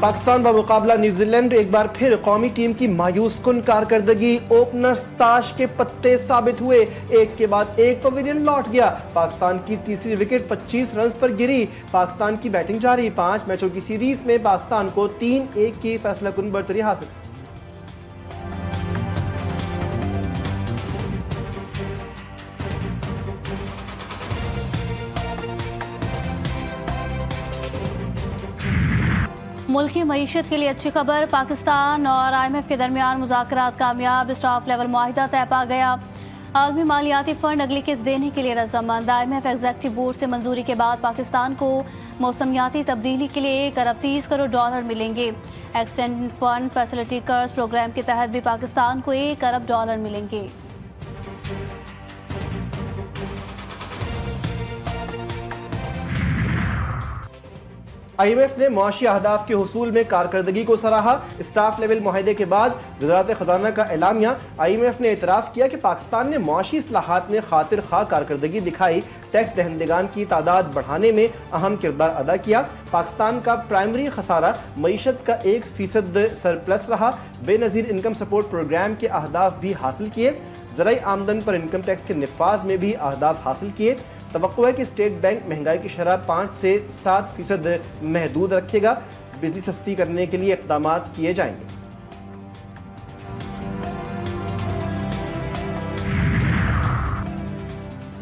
Pakistan बमुकाबला New Zealand एक बार फिर कौमी टीम की मायूस कुन कारकर्दगी। ओपनर्स ताश के पत्ते साबित हुए, एक के बाद एक पवेलियन लौट गया। पाकिस्तान की तीसरी विकेट 25 रन पर गिरी। पाकिस्तान की बैटिंग जारी। 5 मैचों की सीरीज में पाकिस्तान को 3-1 की फैसला कुन बरतरी हासिल। मुल्क की मईशत के लिए अच्छी खबर। पाकिस्तान और IMF के दरमियान मुज़ाकरात कामयाब। स्टाफ लेवल मुआहिदा तय पा गया। आलमी मालियाती फंड अगली किस्त देने के लिए रजामंद। IMF एग्जेक्टिव बोर्ड से मंजूरी के बाद पाकिस्तान को मौसमियाती तब्दीली के लिए $1 अरब 30 करोड़ मिलेंगे। एक्सटेंड फंड फैसिलिटी कर्ज प्रोग्राम के तहत भी पाकिस्तान को $1 अरब मिलेंगे। IMF ने मुआशी अहदाफ के हुसूल में कारकर्दगी को सराहा। स्टाफ लेवल मुआहदे के बाद वज़ारत ख़ज़ाना का एलामिया। IMF ने एतराफ़ किया कि पाकिस्तान ने मुआशी इस्लाहात में खातिर खा कारकर्दगी दिखाई। टैक्स दहंदगान की तादाद बढ़ाने में अहम किरदार अदा किया। पाकिस्तान का प्राइमरी खसारा मईशत का 1% सरप्लस रहा। बेनज़ीर इनकम सपोर्ट प्रोग्राम के अहदाफ भी हासिल किए। ज़राई आमदन पर इनकम टैक्स के निफाज में भी अहदाफ हासिल किए। तवक्को है कि स्टेट बैंक महंगाई की शरह 5 से 7% महदूद रखेगा। बिजली सस्ती करने के लिए इक़दाम किए जाएंगे।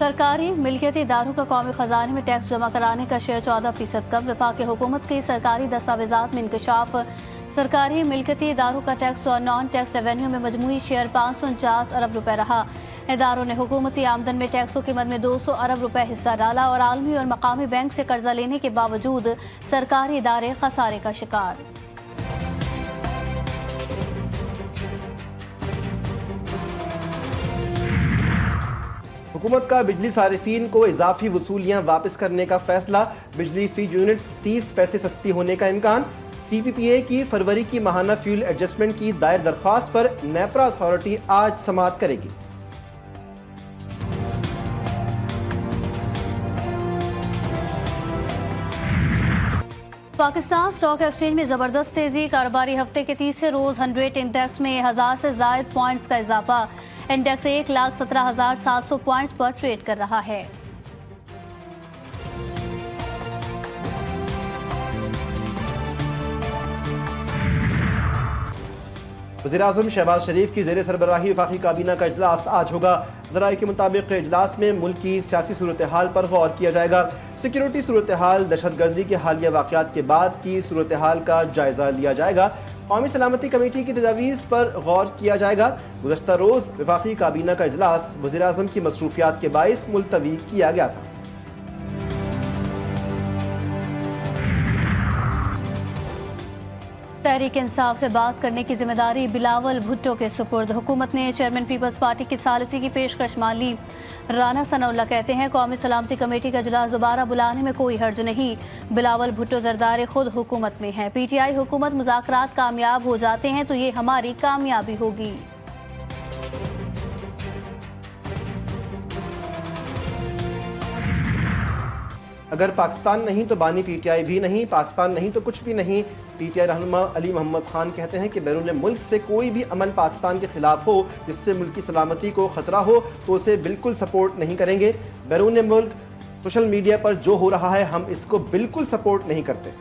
सरकारी मिल्कियती इदारों का कौमी खजाने में टैक्स जमा कराने का शेयर 14% कम। वफाकी हुकूमत के सरकारी दस्तावेजात में इंकशाफ। सरकारी मिल्कियती इदारों का टैक्स और नॉन टैक्स रेवेन्यू में मजमूई शेयर 549 अरब रुपए रहा। इदारों ने हुकूमती आमदन में टैक्सों की मद में 200 अरब रुपए हिस्सा डाला और आलमी और मकामी बैंक से कर्जा लेने के बावजूद सरकारी इदारे खसारे का शिकार। हुकूमत का बिजली सारिफीन को इजाफी वसूलियाँ वापस करने का फैसला। बिजली फी यूनिट 30 पैसे सस्ती होने का इम्कान। CPPA की फरवरी की माहाना फ्यूल एडजस्टमेंट की दायर दरख्वास्त पर नेपरा अथॉरिटी आज समाअत करेगी। पाकिस्तान स्टॉक एक्सचेंज में जबरदस्त तेजी। कारोबारी हफ्ते के तीसरे रोज 100 इंडेक्स में 1000 से जायद पॉइंट्स का इजाफा। इंडेक्स 1,17,700 पॉइंट्स पर ट्रेड कर रहा है। वज़ीर-ए-आज़म शहबाज शरीफ की ज़ेर सरबराही वफाकी काबीना का इजलास आज होगा। ज़राए के मुताबिक इजलास में मुल्क की सियासी सूरत हाल पर गौर किया जाएगा। सिक्योरिटी सूरत हाल, दहशतगर्दी के हालिया वाक़यात के बाद की सूरत हाल का जायजा लिया जाएगा। कौमी सलामती कमेटी की तजावीज़ पर गौर किया जाएगा। गुज़श्ता रोज़ वफाकी काबीना का इजलास वज़ीर-ए-आज़म की मसरूफियात के बाइस मुलतवी किया गया था। तहरीक इंसाफ से बात करने की जिम्मेदारी बिलावल भुट्टो के सुपुर्द। हुकूमत ने चेयरमैन पीपल्स पार्टी की सालिसी की पेशकश मान ली। राना सनाउल्लाह कहते हैं कौमी सलामती कमेटी का इजलास दोबारा बुलाने में कोई हर्ज नहीं। बिलावल भुट्टो जरदारी खुद हुकूमत में है। PTI हुकूमत मुज़ाकरात कामयाब हो जाते हैं तो ये हमारी कामयाबी होगी। अगर पाकिस्तान नहीं तो बानी PTI भी नहीं, पाकिस्तान नहीं तो कुछ भी नहीं। PTI रहनुमा अली मोहम्मद खान कहते हैं कि बैरून मुल्क से कोई भी अमल पाकिस्तान के खिलाफ हो जिससे मुल्क की सलामती को खतरा हो तो उसे बिल्कुल सपोर्ट नहीं करेंगे। बैरून मुल्क सोशल मीडिया पर जो हो रहा है हम इसको बिल्कुल सपोर्ट नहीं करते।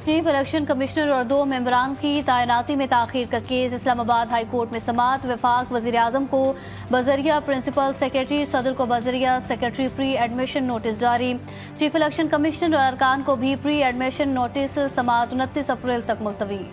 चीफ इलेक्शन कमिश्नर और 2 मेंबरान की तैनाती में ताखीर का केस। इस्लामाबाद हाई कोर्ट में समाअत। वफाक वज़ीर-ए-आज़म को बजरिया प्रिंसिपल सेक्रेटरी, सदर को बजरिया सेक्रेटरी प्री एडमिशन नोटिस जारी। चीफ इलेक्शन कमिश्नर और अरकान को भी प्री एडमिशन नोटिस। समाअत 29 अप्रैल तक मुलतवी।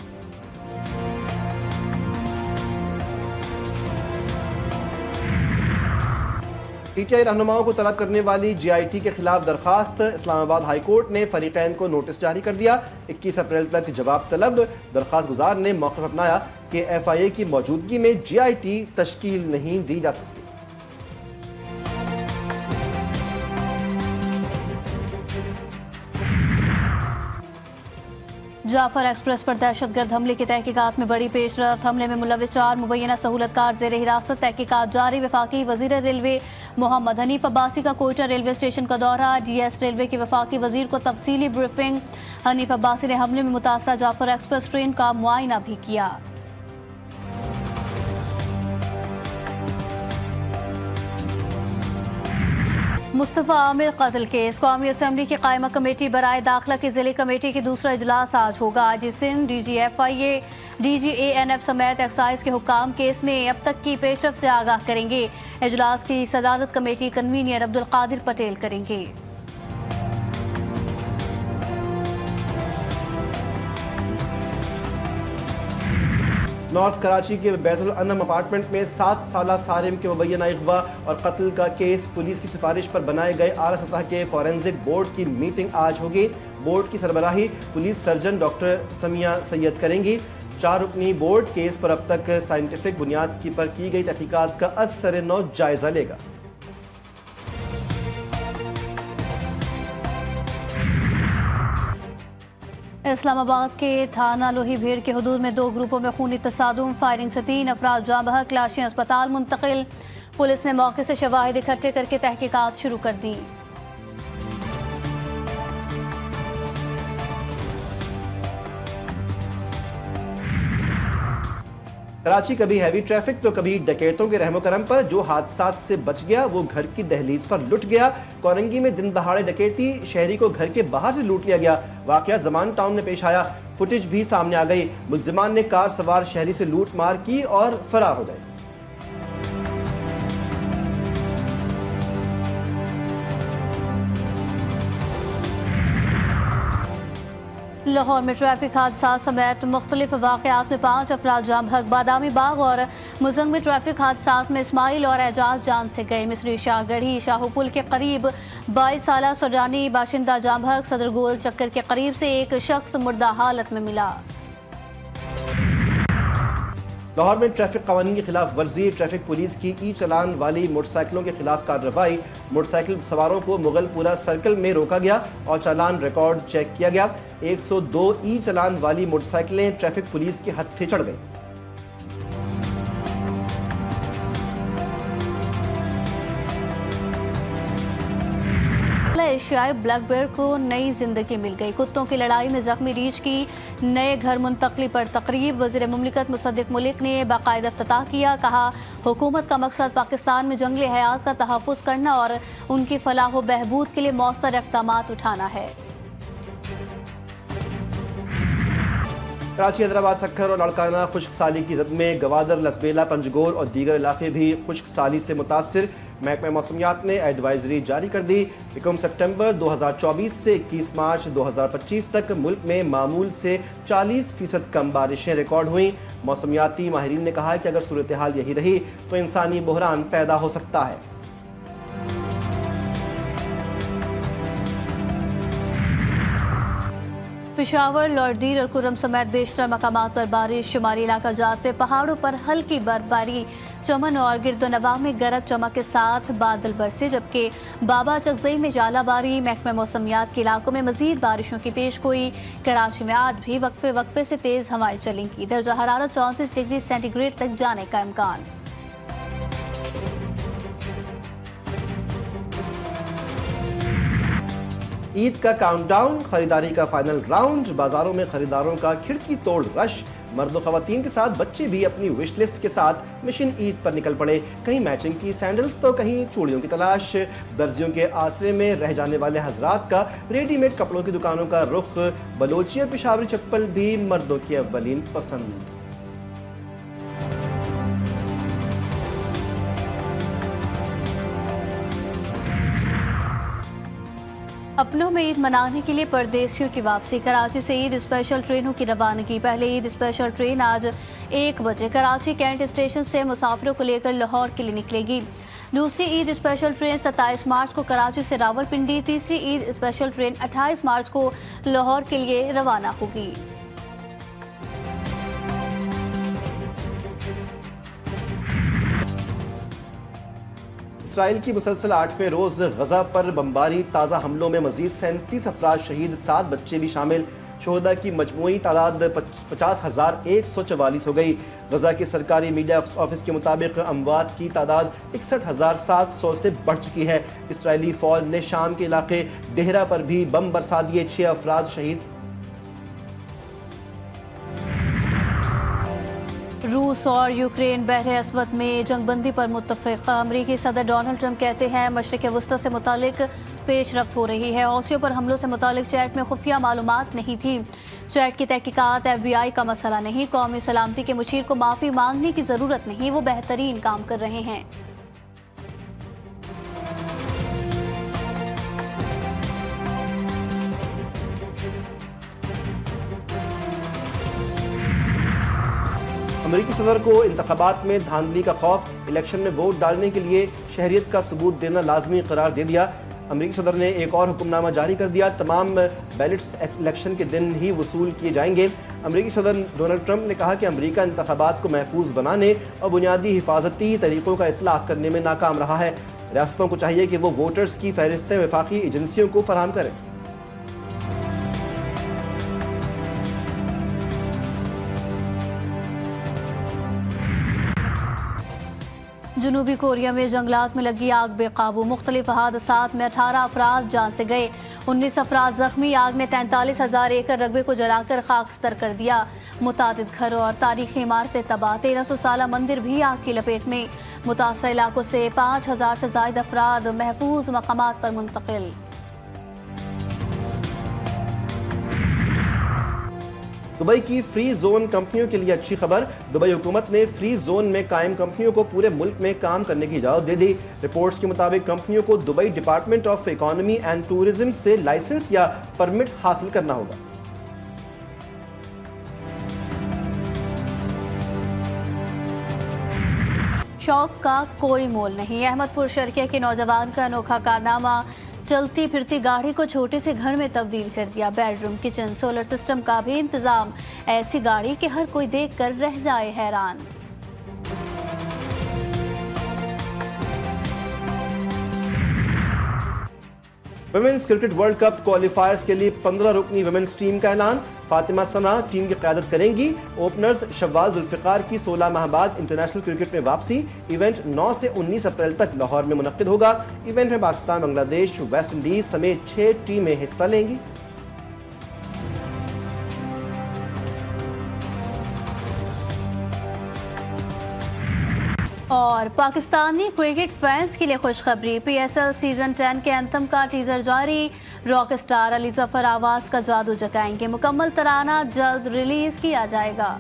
PTI रहनुमाओं को तलब करने वाली GIT के खिलाफ दरखास्त। इस्लामाबाद हाई कोर्ट ने फरीकैन को नोटिस जारी कर दिया। 21 अप्रैल तक जवाब तलब। दरखास्त गुजार ने मौक़िफ़ अपनाया कि FIA की मौजूदगी में GIT तश्कील नहीं दी जा सकती। जाफर एक्सप्रेस पर दहशतगर्द हमले की तहकीकात में बड़ी पेशरफ्त। हमले में मुलविस 4 मुबैना सहूलतकार जेर हिरासत, तहकीकात जारी। वफाकी वजीर रेलवे मोहम्मद हनीफ अब्बासी का कोयटा रेलवे स्टेशन का दौरा, डीएस रेलवे के वफाकी वजीर को तफसीली ब्रीफिंग। हनीफ अब्बासी ने हमले में मुतासरा जाफर एक्सप्रेस ट्रेन का मुआयना भी किया। मुस्तफ़ा आमिर कत्ल केस, कौमी असम्बली की कायमा कमेटी बराए दाखिला की जिले कमेटी की दूसरा इजलास आज होगा। आज सिंध DGFIA DGANF समेत एक्साइज के हुक्काम केस में अब तक की पेशरफ से आगाह करेंगे। इजलास की सदारत कमेटी कन्वीनर अब्दुल कादिर पटेल करेंगे। नॉर्थ कराची के बैतुल अनम अपार्टमेंट में 7 साला सारिम के मुबैना अगवा और कत्ल का केस, पुलिस की सिफारिश पर बनाए गए आला सतह के फॉरेंसिक बोर्ड की मीटिंग आज होगी। बोर्ड की सरबराही police surgeon doctor Samiya Syed करेंगी। 4 रुकनी बोर्ड केस पर अब तक साइंटिफिक बुनियाद पर की गई तहकीकात का असर-ए-नौ जायजा लेगा। इस्लामाबाद के थाना लोही भीड़ के हुदूद में 2 ग्रुपों में खूनी तसादुम, फायरिंग से 3 अफराद जाँ बहक, लाशें अस्पताल मुंतकिल। पुलिस ने मौके से शवाहिद इकट्ठे करके तहकीकात शुरू कर दी। कराची कभी हैवी ट्रैफिक तो कभी डकैतों के रहमो करम पर। जो हादसात से बच गया वो घर की दहलीज पर लुट गया। कोरंगी में दिन दहाड़े डकैती, शहरी को घर के बाहर से लूट लिया गया। वाकया जमान टाउन में पेश आया, फुटेज भी सामने आ गई। मुल्जिमान ने कार सवार शहरी से लूट मार की और फरार हो गए। लाहौर में ट्रैफिक हादसा समेत मुख्तलिफ वाक़यात में 5 अफराद जाँ बहक। बादामी बाग और मुजंग में ट्रैफिक हादसात में इस्माइल और एजाज जान से गए। मिस्री शाहगढ़ी शाहपुल के करीब 22 साला सुजानी बाशिंदा जाँ बहक। सदर गोल चक्कर के करीब से एक शख्स मुर्दा हालत में मिला। लाहौर में ट्रैफिक कानून की खिलाफ वर्जी, ट्रैफिक पुलिस की ई चलान वाली मोटरसाइकिलों के खिलाफ कार्रवाई। मोटरसाइकिल सवारों को मुगलपुरा सर्कल में रोका गया और चालान रिकॉर्ड चेक किया गया। 102 ई चलान वाली मोटरसाइकिलें ट्रैफिक पुलिस के हत्थे चढ़ गई। एशियाई ब्लैक बेयर को नई जिंदगी मिल गई। कुत्तों की लड़ाई में जख्मी रीछ की नए घर मुंतकली पर तकरीब। वज़ीर मुमलिकत मुसद्दिक मुल्क ने बाकायदा इफ्तिताह किया। कहा, हुकूमत का मकसद पाकिस्तान में जंगली हयात का तहफ़्फ़ुज़ करना और उनकी फलाह व बहबूद के लिए मौसर इक़दामात उठाना है। कराची, हैदराबाद, सक्खर और लाड़काना खुश्क साली की जद में गवादर, लसबेला, पंजगोर और दीगर इलाके भी खुश्क साली से मुतासिर। महकमा मौसमियात ने एडवाइजरी जारी कर दी। 1 सितंबर 2024 से 21 मार्च 2025 तक मुल्क में मामूल से 40% कम बारिशें रिकॉर्ड हुई। मौसमियाती माहिरीन ने कहा कि अगर सूरत हाल यही रही तो इंसानी बहरान पैदा हो सकता है। पेशावर, लॉर्डीर और कुर्रम समेत बेशतर मकामात पर बारिश। शुमारी इलाका जात में पहाड़ों पर हल्की बर्फबारी। चमन और गिरदोनवाह में गरज चमक के साथ बादल बरसे, जबकि बाबा चकजई में जालाबारी। महकमा मौसमियात के इलाकों में मजीद बारिशों की पेशगोई। कराची में आज भी वक्फे वक्फे से तेज हवाएं चलेंगी। दर्जा हरारत 34 डिग्री सेंटीग्रेड तक जाने का इम्कान। ईद का काउंटडाउन, खरीदारी का फाइनल राउंड। बाजारों में खरीदारों का खिड़की तोड़ रश। मर्द और खवातीन के साथ बच्चे भी अपनी विश लिस्ट के साथ मिशन ईद पर निकल पड़े। कहीं मैचिंग की सैंडल्स तो कहीं चूड़ियों की तलाश। दर्जियों के आसरे में रह जाने वाले हजरात का रेडीमेड कपड़ों की दुकानों का रुख। बलोची और पेशावरी चप्पल भी मर्दों की अव्वलीन पसंद। अपनों में ईद मनाने के लिए परदेशियों की वापसी। कराची से ईद स्पेशल ट्रेनों की रवानगी। पहले ईद स्पेशल ट्रेन आज 1 बजे कराची कैंट स्टेशन से मुसाफिरों को लेकर लाहौर के लिए निकलेगी। दूसरी ईद स्पेशल ट्रेन 27 मार्च को कराची से रावलपिंडी। तीसरी ईद स्पेशल ट्रेन 28 मार्च को लाहौर के लिए रवाना होगी। इसराइल की मुसलसल 8वें रोज गजा पर बमबारी। ताज़ा हमलों में मजीद 37 अफराद शहीद, 7 बच्चे भी शामिल। शोहदा की मजमूई तादाद 50,144 हो गई। गजा के सरकारी मीडिया ऑफिस के मुताबिक अमवात की तादाद 61,700 से बढ़ चुकी है। इसराइली फौज ने शाम के इलाके डेहरा पर भी बम बरसा दिए, 6 अफराद शहीद। रूस और यूक्रेन बहरे अस्वद में जंगबंदी पर मुत्तफिक। अमरीकी सदर डोनाल्ड ट्रंप कहते हैं मशरिक़ वस्ती से मुतालिक पेशरफ्त हो रही है। हौसियों पर हमलों से मुतालिक चैट में खुफिया मालूमात नहीं थी। चैट की तहकीकात FBI का मसला नहीं। कौमी सलामती के मुशीर को माफ़ी मांगने की ज़रूरत नहीं, वो बेहतरीन काम कर रहे हैं। अमरीकी सदर को इंतखाबात में धांधली का खौफ, इलेक्शन में वोट डालने के लिए शहरियत का सबूत देना लाजमी करार दे दिया। अमरीकी सदर ने एक और हुक्मनामा जारी कर दिया, तमाम बैलेट्स इलेक्शन के दिन ही वसूल किए जाएंगे। अमरीकी सदर डोनाल्ड ट्रंप ने कहा कि अमरीका इंतखाबात को महफूज बनाने और बुनियादी हिफाजती तरीक़ों का इतलाक़ करने में नाकाम रहा है। रियासतों को चाहिए कि वो वोटर्स की फहरिस्तें वफाकी एजेंसियों को फराहम करें। जनूबी कोरिया में जंगलात में लगी आग बेकाबू। मुख्तलिफ हादसात में 18 अफराद जान से गए, 19 अफराद जख्मी। आग ने 43,000 एकड़ रकबे को जलाकर खाकस्तर कर दिया। मुतादिद घरों और तारीखी इमारतें तबाह। 1300 साला मंदिर भी आग की लपेट में। मुतासर इलाकों से 5,000 से ज्यादा अफराद महफूज मकामात पर मुंतकिल। दुबई की फ्री जोन कंपनियों के लिए अच्छी खबर। दुबई हुकूमत ने फ्री जोन में कायम कंपनियों को पूरे मुल्क में काम करने की इजाजत दे दी। रिपोर्ट्स के मुताबिक कंपनियों को Dubai department of economy and tourism से लाइसेंस या परमिट हासिल करना होगा। शौक का कोई मोल नहीं। अहमदपुर शर्किया के नौजवान का अनोखा कारनामा, चलती फिरती गाड़ी को छोटे से घर में तब्दील कर दिया। बेडरूम, किचन, सोलर सिस्टम का भी इंतजाम। ऐसी गाड़ी कि हर कोई देखकर रह जाए हैरान। Women's cricket world cup qualifiers के लिए 15 रुकनी वुमेन्स टीम का ऐलान। फातिमा सना टीम की क़यादत करेंगी। ओपनर्स शव्वाल जुल्फ़िकार की 16 माह बाद इंटरनेशनल क्रिकेट में वापसी। इवेंट 9 से 19 अप्रैल तक लाहौर में मुनक्किद होगा। इवेंट में पाकिस्तान, बांग्लादेश, वेस्ट इंडीज समेत 6 टीमें हिस्सा लेंगी। और पाकिस्तानी क्रिकेट फैंस के लिए खुशखबरी। PSL सीजन 10 के एंथम का टीजर जारी। रॉक स्टार अली जफर आवाज का जादू जगाएंगे। मुकम्मल तराना जल्द रिलीज किया जाएगा।